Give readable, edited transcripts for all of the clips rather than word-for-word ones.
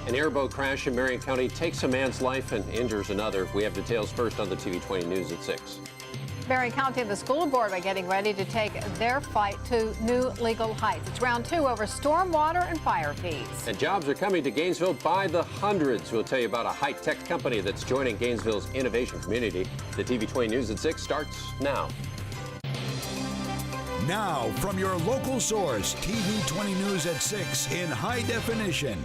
An airboat crash in Marion County takes a man's life and injures another. We have details first on the TV 20 News at 6. Marion County and the school board are getting ready to take their fight to new legal heights. It's round 2 over stormwater and fire fees. And jobs are coming to Gainesville by the hundreds. We'll tell you about a high-tech company that's joining Gainesville's innovation community. The TV 20 News at 6 starts now. Now, from your local source, TV 20 News at 6 in high definition.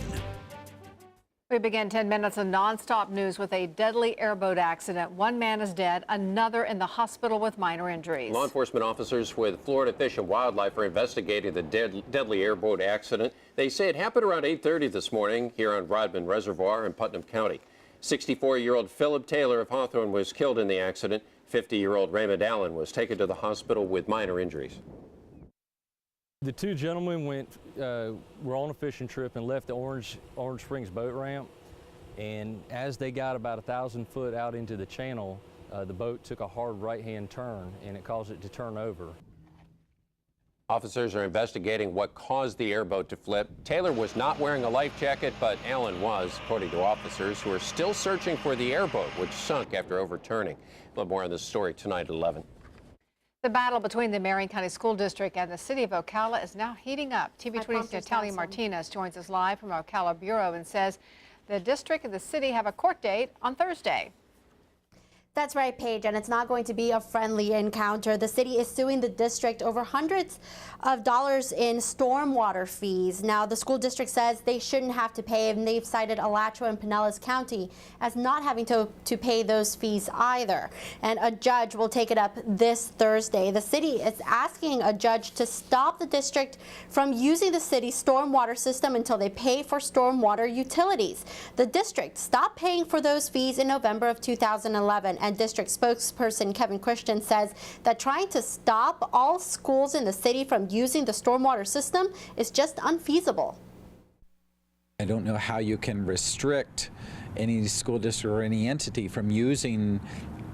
We begin 10 minutes of nonstop news with a deadly airboat accident. One man is dead, another in the hospital with minor injuries. Law enforcement officers with Florida Fish and Wildlife are investigating the deadly airboat accident. They say it happened around 8:30 this morning here on Rodman Reservoir in Putnam County. 64-year-old Philip Taylor of Hawthorne was killed in the accident. 50-year-old Raymond Allen was taken to the hospital with minor injuries. The two gentlemen were on a fishing trip and left the Orange Springs boat ramp. And as they got about 1,000 foot out into the channel, the boat took a hard right-hand turn and it caused it to turn over. Officers are investigating what caused the airboat to flip. Taylor was not wearing a life jacket, but Allen was, according to officers who are still searching for the airboat, which sunk after overturning. A little more on this story tonight at 11. The battle between the Marion County School District and the city of Ocala is now heating up. TV 20's Natalia Martinez joins us live from Ocala Bureau and says the district and the city have a court date on Thursday. That's right, Paige, and it's not going to be a friendly encounter. The city is suing the district over hundreds of dollars in stormwater fees. Now, the school district says they shouldn't have to pay, and they've cited Alachua and Pinellas County as not having to pay those fees either. And a judge will take it up this Thursday. The city is asking a judge to stop the district from using the city's stormwater system until they pay for stormwater utilities. The district stopped paying for those fees in November of 2011. And district spokesperson Kevin Christian says that trying to stop all schools in the city from using the stormwater system is just unfeasible. I don't know how you can restrict any school district or any entity from using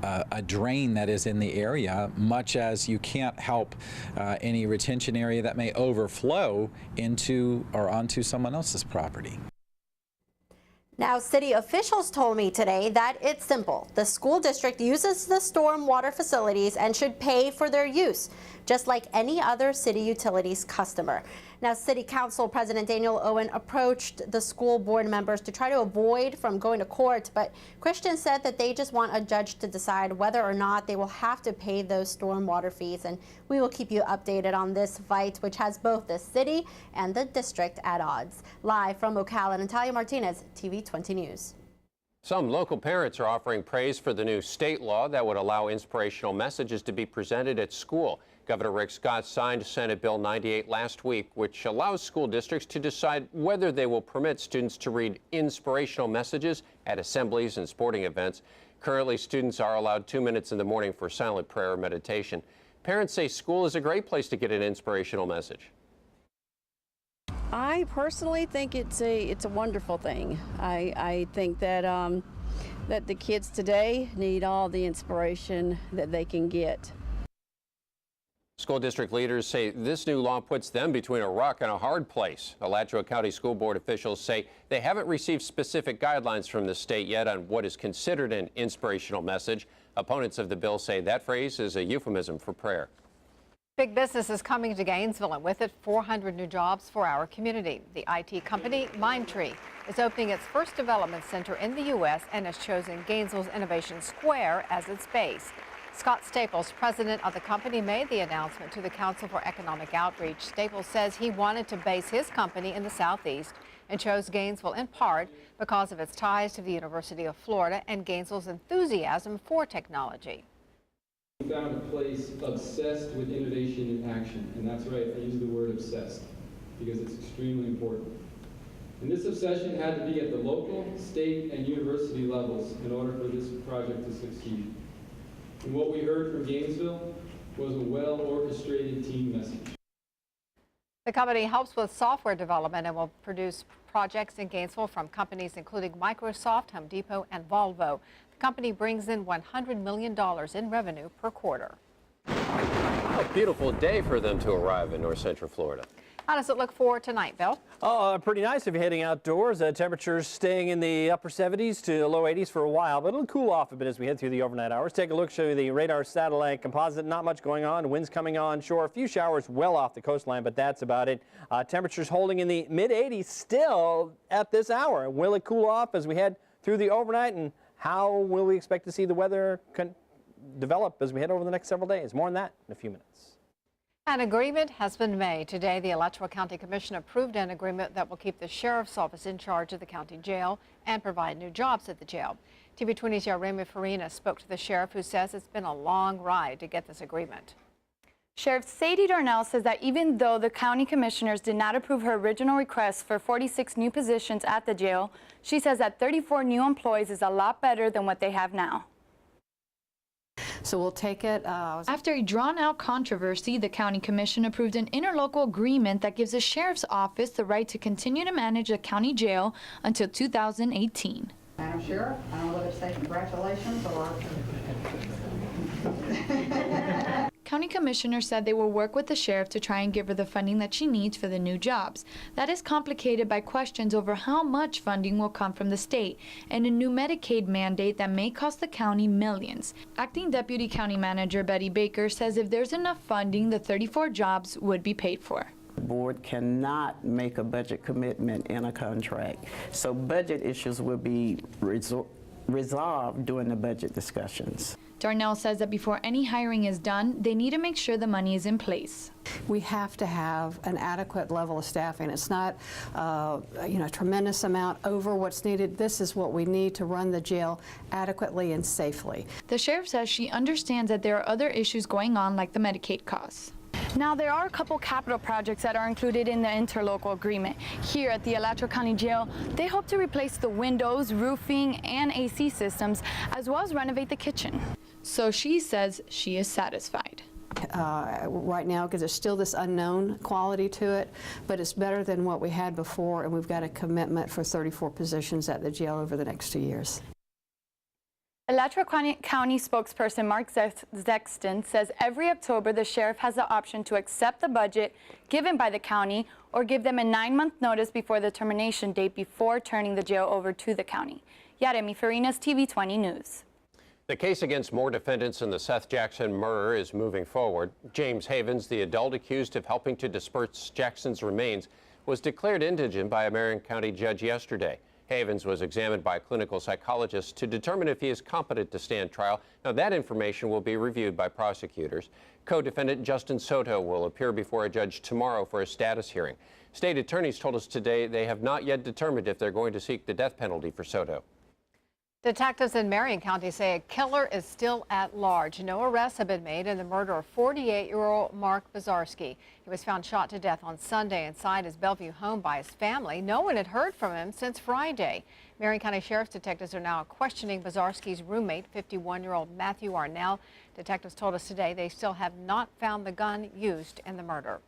a drain that is in the area, much as you can't help any retention area that may overflow into or onto someone else's property. Now, city officials told me today that it's simple. The school district uses the stormwater facilities and should pay for their use, just like any other city utilities customer. Now, City Council President Daniel Owen approached the school board members to try to avoid from going to court, but Christian said that they just want a judge to decide whether or not they will have to pay those stormwater fees. And we will keep you updated on this fight, which has both the city and the district at odds. Live from Ocala, Natalia Martinez, TV 20 News. Some local parents are offering praise for the new state law that would allow inspirational messages to be presented at school. Governor Rick Scott signed Senate Bill 98 last week, which allows school districts to decide whether they will permit students to read inspirational messages at assemblies and sporting events. Currently, students are allowed 2 minutes in the morning for silent prayer or meditation. Parents say school is a great place to get an inspirational message. I personally think it's a wonderful thing. I think that that the kids today need all the inspiration that they can get. School district leaders say this new law puts them between a rock and a hard place. Alachua County School Board officials say they haven't received specific guidelines from the state yet on what is considered an inspirational message. Opponents of the bill say that phrase is a euphemism for prayer. Big business is coming to Gainesville, and with it, 400 new jobs for our community. The IT company Mindtree is opening its first development center in the U.S. and has chosen Gainesville's Innovation Square as its base. Scott Staples, president of the company, made the announcement to the Council for Economic Outreach. Staples says he wanted to base his company in the Southeast and chose Gainesville in part because of its ties to the University of Florida and Gainesville's enthusiasm for technology. We found a place obsessed with innovation and action, and that's right, I use the word obsessed because it's extremely important. And this obsession had to be at the local, state, and university levels in order for this project to succeed. And what we heard from Gainesville was a well-orchestrated team message. The company helps with software development and will produce projects in Gainesville from companies including Microsoft, Home Depot, and Volvo. The company brings in $100 million in revenue per quarter. A beautiful day for them to arrive in North Central Florida. How does it look for tonight, Bill? Oh, pretty nice if you're heading outdoors. Temperatures staying in the upper 70s to low 80s for a while, but it'll cool off a bit as we head through the overnight hours. Take a look, show you the radar satellite composite. Not much going on. Winds coming on shore. A few showers well off the coastline, but that's about it. Temperatures holding in the mid 80s still at this hour. Will it cool off as we head through the overnight, and how will we expect to see the weather develop as we head over the next several days? More on that in a few minutes. An agreement has been made. Today, the Alachua County Commission approved an agreement that will keep the Sheriff's Office in charge of the county jail and provide new jobs at the jail. TV 20's Yaremi Farina spoke to the sheriff, who says it's been a long ride to get this agreement. Sheriff Sadie Darnell says that even though the county commissioners did not approve her original request for 46 new positions at the jail, she says that 34 new employees is a lot better than what they have now. So we'll take it. After a drawn-out controversy, the County Commission approved an interlocal agreement that gives the Sheriff's Office the right to continue to manage the county jail until 2018. Madam Sheriff, I don't know whether to say congratulations or... County Commissioners said they will work with the sheriff to try and give her the funding that she needs for the new jobs. That is complicated by questions over how much funding will come from the state and a new Medicaid mandate that may cost the county millions. Acting Deputy County Manager Betty Baker says if there's enough funding, the 34 jobs would be paid for. The board cannot make a budget commitment in a contract, so budget issues will be resolved during the budget discussions. Darnell says that before any hiring is done, they need to make sure the money is in place. We have to have an adequate level of staffing. It's not, a tremendous amount over what's needed. This is what we need to run the jail adequately and safely. The sheriff says she understands that there are other issues going on, like the Medicaid costs. Now, there are a couple capital projects that are included in the interlocal agreement. Here at the Alachua County Jail, they hope to replace the windows, roofing, and AC systems, as well as renovate the kitchen. So she says she is satisfied. Right now, because there's still this unknown quality to it, but it's better than what we had before, and we've got a commitment for 34 positions at the jail over the next 2 years. Alachua County spokesperson Mark Zexton says every October the sheriff has the option to accept the budget given by the county or give them a 9-month notice before the termination date before turning the jail over to the county. Yaremi Farina's TV 20 News. The case against more defendants in the Seth Jackson murder is moving forward. James Havens, the adult accused of helping to disperse Jackson's remains, was declared indigent by a Marion County judge yesterday. Havens was examined by a clinical psychologist to determine if he is competent to stand trial. Now, that information will be reviewed by prosecutors. Co-defendant Justin Soto will appear before a judge tomorrow for a status hearing. State attorneys told us today they have not yet determined if they're going to seek the death penalty for Soto. Detectives in Marion County say a killer is still at large. No arrests have been made in the murder of 48-year-old Mark Bazarski. He was found shot to death on Sunday inside his Bellevue home by his family. No one had heard from him since Friday. Marion County Sheriff's detectives are now questioning Bazarski's roommate, 51-year-old Matthew Arnell. Detectives told us today they still have not found the gun used in the murder.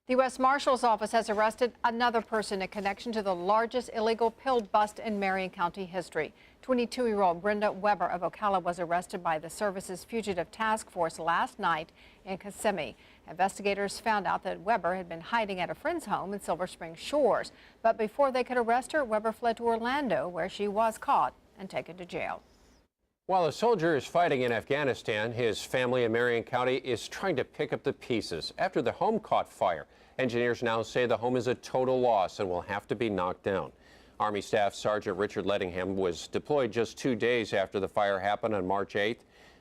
The U.S. Marshal's Office has arrested another person in connection to the largest illegal pill bust in Marion County history. 22-year-old Brenda Weber of Ocala was arrested by the service's fugitive task force last night in Kissimmee. Investigators found out that Weber had been hiding at a friend's home in Silver Spring Shores. But before they could arrest her, Weber fled to Orlando, where she was caught and taken to jail. While a soldier is fighting in Afghanistan, his family in Marion County is trying to pick up the pieces after the home caught fire. Engineers now say the home is a total loss and will have to be knocked down. Army Staff Sergeant Richard Lettingham was deployed just 2 days after the fire happened on March 8th.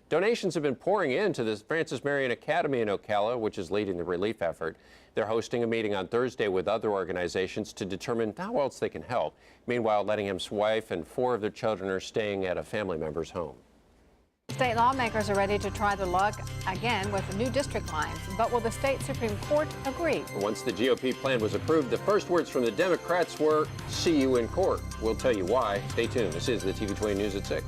Donations have been pouring into the Francis Marion Academy in Ocala, which is leading the relief effort. They're hosting a meeting on Thursday with other organizations to determine how else they can help. Meanwhile, Lettingham's wife and 4 of their children are staying at a family member's home. State lawmakers are ready to try their luck again with the new district lines. But will the state Supreme Court agree? Once the GOP plan was approved, the first words from the Democrats were, "See you in court." We'll tell you why. Stay tuned. This is the TV 20 News at 6.